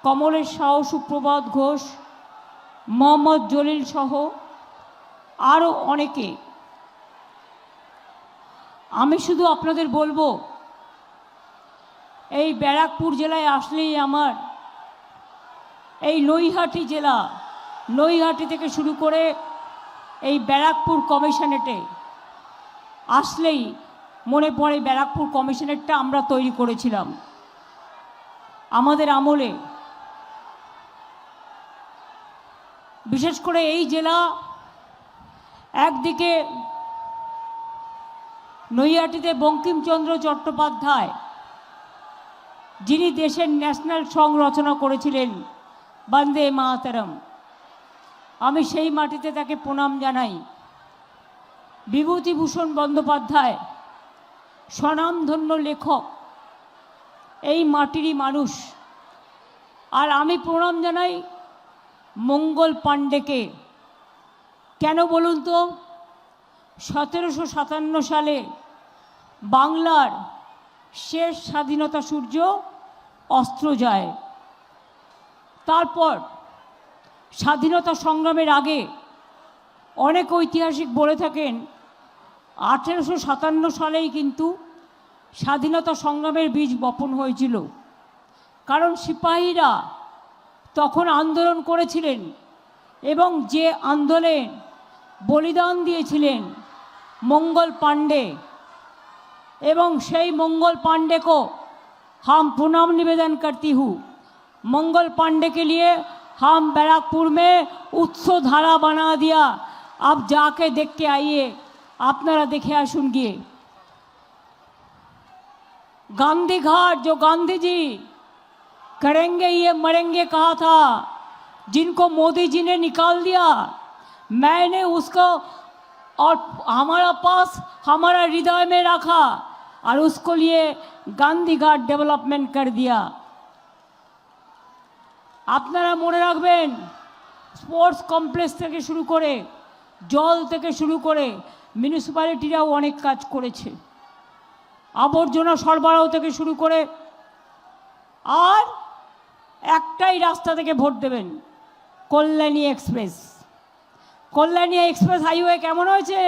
কমলেশ সাউ, সুপ্রভাত ঘোষ, মোহাম্মদ জলিল সহ আরও অনেকে। আমি শুধু আপনাদের বলবো, এই ব্যারাকপুর জেলায় আসলেই আমার এই নৈহাটি জেলা, নৈহাটি থেকে শুরু করে এই ব্যারাকপুর কমিশনারেটে আসলেই মনে পড়ে ব্যারাকপুর কমিশনারেটটা আমরা তৈরি করেছিলাম আমাদের আমলে। বিশেষ করে এই জেলা একদিকে নৈহাটিতে বঙ্কিমচন্দ্র চট্টোপাধ্যায়, যিনি দেশের ন্যাশনাল সং রচনা করেছিলেন বন্দে মাতরম, আমি সেই মাটিতে তাকে প্রণাম জানাই। বিভূতিভূষণ বন্দ্যোপাধ্যায় স্বনামধন্য লেখক, এই মাটিরই মানুষ। আর আমি প্রণাম জানাই মঙ্গল পাণ্ডেকে। কেন বলুন তো? 1757 সালে বাংলার শেষ স্বাধীনতা সূর্য অস্ত্র যায়। তারপর স্বাধীনতা সংগ্রামের আগে অনেক ঐতিহাসিক বলে থাকেন 1857 সালেই কিন্তু স্বাধীনতা সংগ্রামের বীজ বপন হয়েছিল। কারণ সিপাহীরা তখন আন্দোলন করেছিলেন এবং যে আন্দোলনে বলিদান দিয়েছিলেন मंगल पांडे, एवं সেই मंगल पांडे को हम प्रणाम निवेदन करती हूँ। मंगल पांडे के लिए हम बैराकपुर में उत्सव धारा बना दिया। आप जाके देख के आइए, आपनारा देखे आसुन गिए। गांधी घाट जो गांधी जी करेंगे ये मरेंगे कहा था, जिनको मोदी जी ने निकाल दिया, मैंने उसको और हमारा पास हमारा हृदय में रखा और उसको लिए गांधी घाट डेवलपमेंट कर दिया। আপনারা মনে রাখবেন, স্পোর্টস কমপ্লেক্স থেকে শুরু করে জল থেকে শুরু করে মিউনিসিপ্যালিটিরাও অনেক কাজ করেছে, আবর্জনা সরবরাহ থেকে শুরু করে। আর একটাই রাস্তা থেকে ভোট দেবেন, Kalyani express. Kalyani express highway কেমন হয়েছে?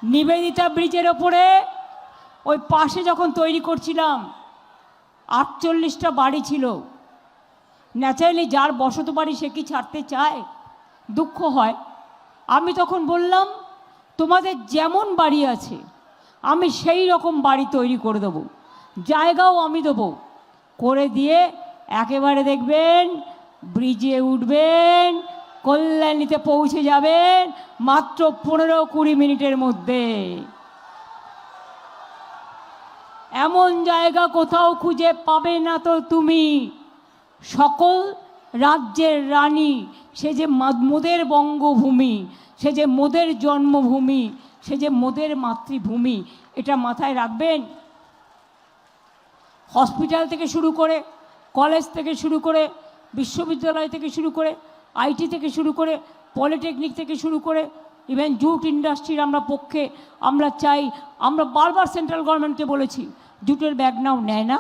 নিবেদিতা ব্রিজের ওপরে ওই পাশে যখন তৈরি করছিলাম 48টা বাড়ি ছিল। ন্যাচারালি যার বসত বাড়ি সে কি ছাড়তে চায়? দুঃখ হয়। আমি তখন বললাম, তোমাদের যেমন বাড়ি আছে আমি সেই রকম বাড়ি তৈরি করে দেবো, জায়গাও আমি দেবো। করে দিয়ে একেবারে দেখবেন ব্রিজে উঠবেন, কল্যাণীতে পৌঁছে যাবেন মাত্র 15-20 মিনিটের মধ্যে। এমন জায়গা কোথাও খুঁজে পাবে না তো তুমি। সকল রাজ্যের রানী, সে যে মোদের বঙ্গভূমি, সে যে মোদের জন্মভূমি, সে যে মোদের মাতৃভূমি, এটা মাথায় রাখবেন। হসপিটাল থেকে শুরু করে, কলেজ থেকে শুরু করে, বিশ্ববিদ্যালয় থেকে শুরু করে, আইটি থেকে শুরু করে, পলিটেকনিক থেকে শুরু করে, ইভেন জুট ইন্ডাস্ট্রির আমরা পক্ষে। আমরা চাই, আমরা বারবার সেন্ট্রাল গভর্নমেন্টকে বলেছি, জুটের ব্যাগ নাও নেয় না,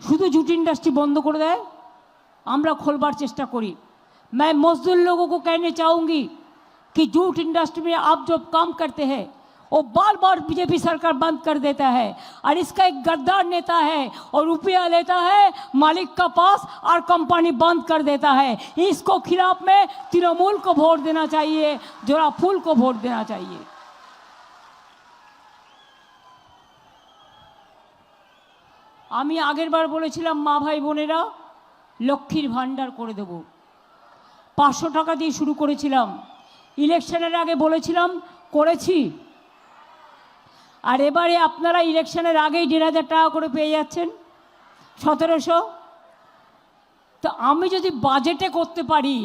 শুধু জুট इंडस्ट्री बंद कर दे। আমরা खोलবার চেষ্টা করি। मैं मजदूर लोगों को कहने चाहूँगी कि जूट इंडस्ट्री में आप जो काम करते हैं वो बार बार बीजेपी सरकार बंद कर देता है, और इसका एक गद्दार नेता है और रुपया लेता है मालिक का पास और कंपनी बंद कर देता है। इसको खिलाफ में तृणमूल को वोट देना चाहिए, जोड़ा फूल को वोट देना चाहिए। আমি আগের বার বলেছিলাম মা ভাই বোনেরা লক্ষ্মীর ভান্ডার করে দেব। 500 টাকা দিয়ে শুরু করেছিলাম, ইলেকশনের আগে বলেছিলাম, করেছি। আর এবারে আপনারা ইলেকশনের আগেই 1,500 টাকা করে পেয়ে যাচ্ছেন, 1700। তো আমি যদি বাজেটে করতে পারি,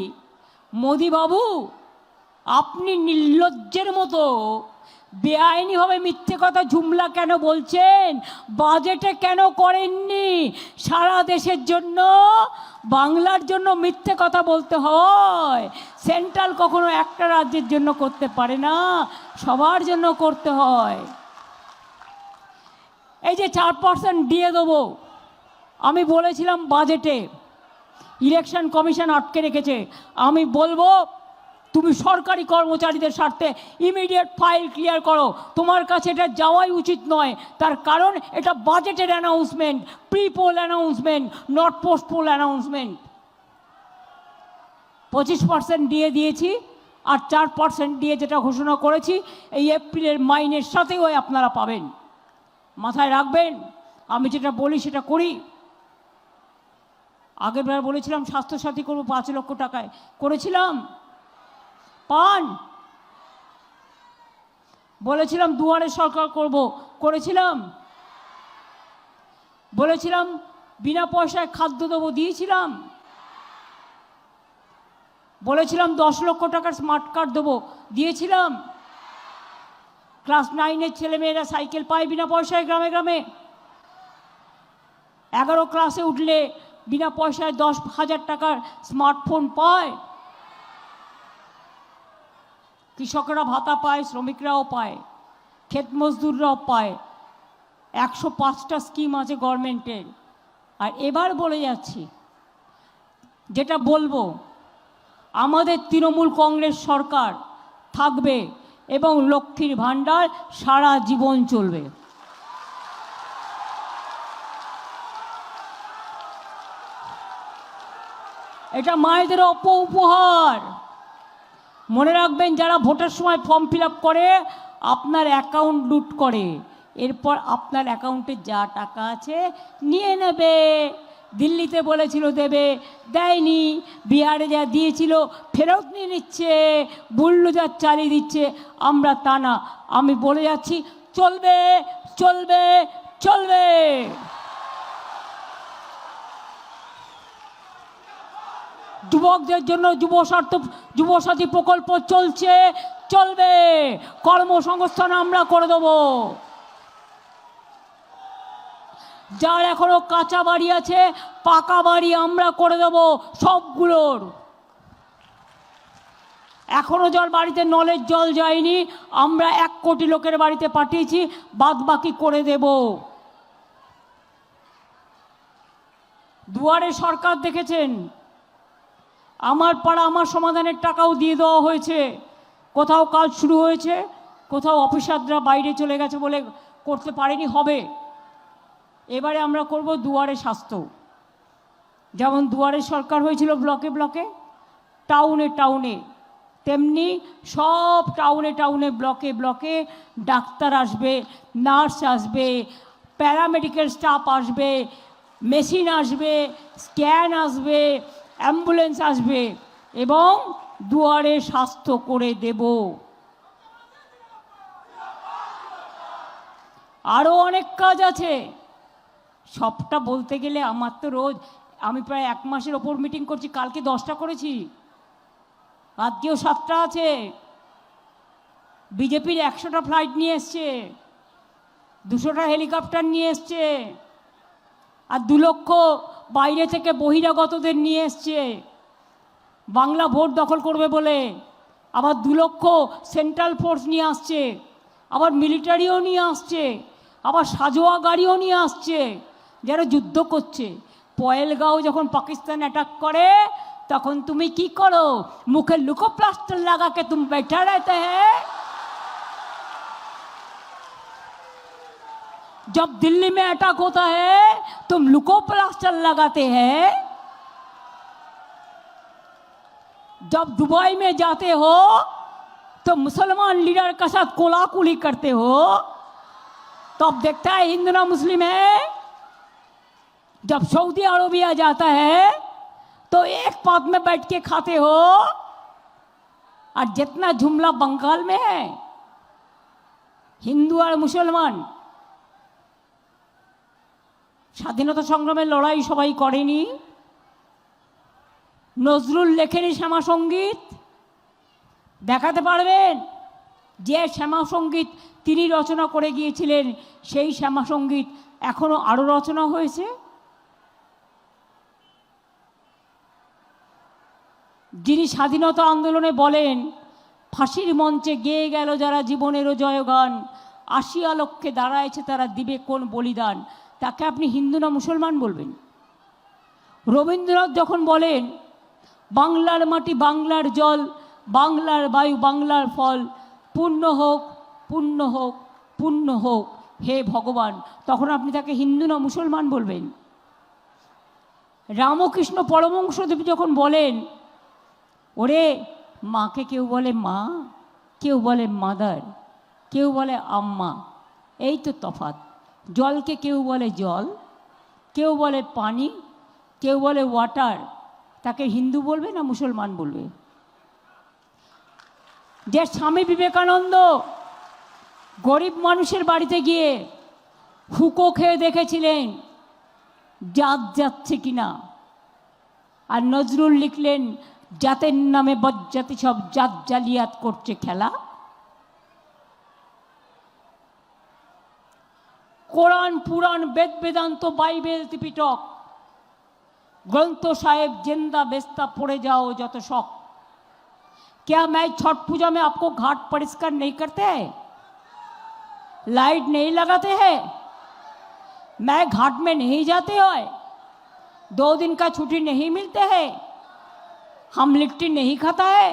মোদি বাবু আপনি নির্লজ্জের মতো বেআইনিভাবে মিথ্যে কথা জুমলা কেন বলছেন? বাজেটে কেন করেননি? সারা দেশের জন্য, বাংলার জন্য মিথ্যে কথা বলতে হয়। সেন্ট্রাল কখনো একটা রাজ্যের জন্য করতে পারে না, সবার জন্য করতে হয়। এই যে 4% দিয়ে দেবো, আমি বলেছিলাম বাজেটে, ইলেকশন কমিশন আটকে রেখেছে। আমি বলবো তুমি সরকারি কর্মচারীদের স্বার্থে ইমিডিয়েট ফাইল ক্লিয়ার করো। তোমার কাছে এটা যাওয়াই উচিত নয়, তার কারণ এটা বাজেটের announcement, pre poll announcement, not post poll announcement. 25% দিয়ে দিয়েছি, আর 4% দিয়ে যেটা ঘোষণা করেছি এই এপ্রিলের মাইনের সাথেও আপনারা পাবেন। মাথায় রাখবেন, আমি যেটা বলি সেটা করি। আগেরবার বলেছিলাম স্বাস্থ্যসাথী করবো 5 লক্ষ টাকায়, করেছিলাম? পান। বলেছিলাম দুয়ারে সরকার করব, করেছিলাম? বলেছিলাম বিনা পয়সায় খাদ্য দেবো, দিয়েছিলাম? বলেছিলাম 10 লক্ষ টাকার স্মার্ট কার্ড দেবো, দিয়েছিলাম? ক্লাস 9-এর ছেলেমেয়েরা সাইকেল পায় বিনা পয়সায় গ্রামে গ্রামে। 11 ক্লাসে উঠলে বিনা পয়সায় 10,000 টাকার স্মার্টফোন পায়। কৃষকরা ভাতা পায়, শ্রমিকরাও পায়, ক্ষেত মজদুররাও পায়। 105টা স্কিম আছে গভর্নমেন্টের। আর এবার বলে যাচ্ছি, যেটা বলবো, আমাদের তৃণমূল কংগ্রেস সরকার থাকবে এবং লক্ষ্মীর ভাণ্ডার সারা জীবন চলবে। এটা মায়েদের উপহার। মনে রাখবেন, যারা ভোটের সময় ফর্ম ফিল আপ করে আপনার অ্যাকাউন্ট লুট করে, এরপর আপনার অ্যাকাউন্টে যা টাকা আছে নিয়ে নেবে। দিল্লিতে বলেছিল দেবে, দেয়নি। বিহারে যা দিয়েছিল ফেরত নিয়ে নিচ্ছে, বুলডোজার চালিয়ে দিচ্ছে। আমরা তা না, আমি বলে যাচ্ছি চলবে, চলবে, চলবে। যুবকদের জন্য যুবসাথী প্রকল্প চলছে, চলবে। কর্মসংস্থান আমরা করে দেব। যার এখনো কাঁচা বাড়ি আছে, পাকা বাড়ি আমরা করে দেব সবগুলোর। এখনো যার বাড়িতে নলের জল যায়নি, আমরা 1 কোটি লোকের বাড়িতে পাঠিয়েছি, বাদ বাকি করে দেব। দুয়ারে সরকার দেখেছেন, আমার পাড়া আমার সমাধানের টাকাও দিয়ে দেওয়া হয়েছে। কোথাও কাজ শুরু হয়েছে, কোথাও অফিসাররা বাইরে চলে গেছে বলে করতে পারেনি, হবে। এবারে আমরা করব দুয়ারে স্বাস্থ্য। যেমন দুয়ারে সরকার হয়েছিল ব্লকে ব্লকে, টাউনে টাউনে, তেমনি সব টাউনে টাউনে, ব্লকে ব্লকে ডাক্তার আসবে, নার্স আসবে, প্যারামেডিক্যাল স্টাফ আসবে, মেশিন আসবে, স্ক্যান আসবে, অ্যাম্বুলেন্স আসবে, এবং দুয়ারে স্বাস্থ্য করে দেব। আরও অনেক কাজ আছে, সবটা বলতে গেলে আমার তো রোজ, আমি প্রায় 1 মাসের ওপর মিটিং করছি। কালকে 10টা করেছি, আজকেও 7টা আছে। বিজেপির 100টা ফ্লাইট নিয়ে এসছে, 200টা হেলিকপ্টার নিয়ে এসছে, আর 2 লক্ষ বাইরে থেকে বহিরাগতদের নিয়ে এসছে বাংলা ভোট দখল করবে বলে। আবার 2 লক্ষ সেন্ট্রাল ফোর্স নিয়ে আসছে, আবার মিলিটারিও নিয়ে আসছে, আবার সাজোয়া গাড়িও নিয়ে আসছে, যারা যুদ্ধ করছে। পয়েলগাঁও যখন পাকিস্তান অ্যাটাক করে, তখন তুমি কি করো? মুখে লুকো প্লাস্টার লাগাকে তুমি बैठा रहते हैं। जब दिल्ली में अटैक होता है तुम लुको प्लास्टर लगाते हैं। जब दुबई में जाते हो तो मुसलमान लीडर के साथ कोलाकुली करते हो, तो अब देखता है हिंदू ना मुस्लिम है। जब सऊदी अरबिया जाता है तो एक पात में बैठ के खाते हो, और जितना जुमला बंगाल में है हिंदू और मुसलमान। স্বাধীনতা সংগ্রামের লড়াই সবাই করেনি। নজরুল লেখেনি শ্যামা সঙ্গীত, দেখাতে পারবেন যে শ্যামা সঙ্গীত তিনি রচনা করে গিয়েছিলেন, সেই শ্যামা সঙ্গীত এখনো আরও রচনা হয়েছে? যিনি স্বাধীনতা আন্দোলনে বলেন, ফাঁসির মঞ্চে গেয়ে গেল যারা জীবনেরও জয়গান, আসিয়া লক্ষ্যে দাঁড়ায়ছে তারা দিবে কোন বলিদান, তাকে আপনি হিন্দু না মুসলমান বলবেন? রবীন্দ্রনাথ যখন বলেন বাংলার মাটি বাংলার জল, বাংলার বায়ু বাংলার ফল, পূর্ণ হোক পূর্ণ হোক পূর্ণ হোক হে ভগবান, তখন আপনি তাকে হিন্দু না মুসলমান বলবেন? রামকৃষ্ণ পরমহংসদেব যখন বলেন ওরে মাকে কেউ বলে মা, কেউ বলে মাদার, কেউ বলে আম্মা, এই তো তফাৎ। জলকে কেউ বলে জল, কেউ বলে পানি, কেউ বলে ওয়াটার, তাকে হিন্দু বলবে না মুসলমান বলবে? যে স্বামী বিবেকানন্দ গরিব মানুষের বাড়িতে গিয়ে হুঁকো খেয়ে দেখেছিলেন জাত যাচ্ছে কিনা, আর নজরুল লিখলেন জাতের নামে বজ্জাতি সব জাত জালিয়াত করছে খেলা। কোরআন পুরাণ বেদ বেদান্ত বাইবেল ত্রিপিটক ग्रंथ साहेब जिंदा बेस्ता पड़े जाओ जत शौक। क्या मैं छठ पूजा में आपको घाट परिष्कार नहीं करते हैं, लाइट नहीं लगाते हैं, मैं घाट में नहीं जाते हो, 2 दिन का छुट्टी नहीं मिलते हैं, हम लिट्टी नहीं खाता है,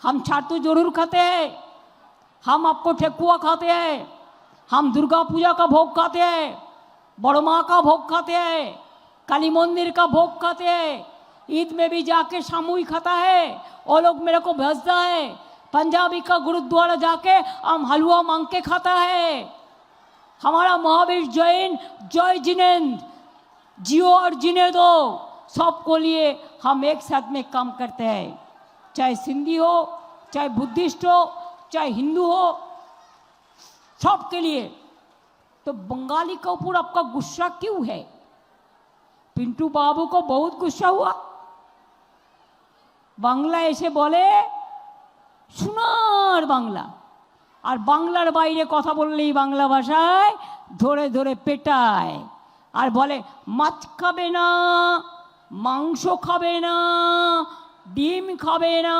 हम छातू जरूर खाते हैं, हम आपको ठेकुआ खाते हैं, हम दुर्गा पूजा का भोग खाते हैं, बड़ माँ का भोग खाते हैं, काली मंदिर का भोग खाते हैं, ईद में भी जाके सामूहिक खाता है, वो लोग मेरे को भेजता है, पंजाबी का गुरुद्वारा जाके हम हलवा मांग के खाता है। हमारा महावीर जैन जय जिनेंद्र जियो और जीने दो सबको लिए हम एक साथ में काम करते हैं, चाहे सिंधी हो, चाहे बुद्धिस्ट हो, चाहे हिंदू हो, सबके लिए। तो बंगाली के ऊपर आपका गुस्सा क्यों है? पिंटू बाबू को बहुत गुस्सा हुआ, बांग्ला ऐसे बोले সোনার বাংলা, আর বাংলার বাইরে কথা বললেই বাংলা ভাষায় ধরে ধরে পেটায় আর বলে মাছ খাবে না, মাংস খাবে না, ডিম খাবে না,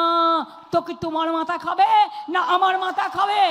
তো কি তোমার মাথা খাবে না আমার মাথা খাবে?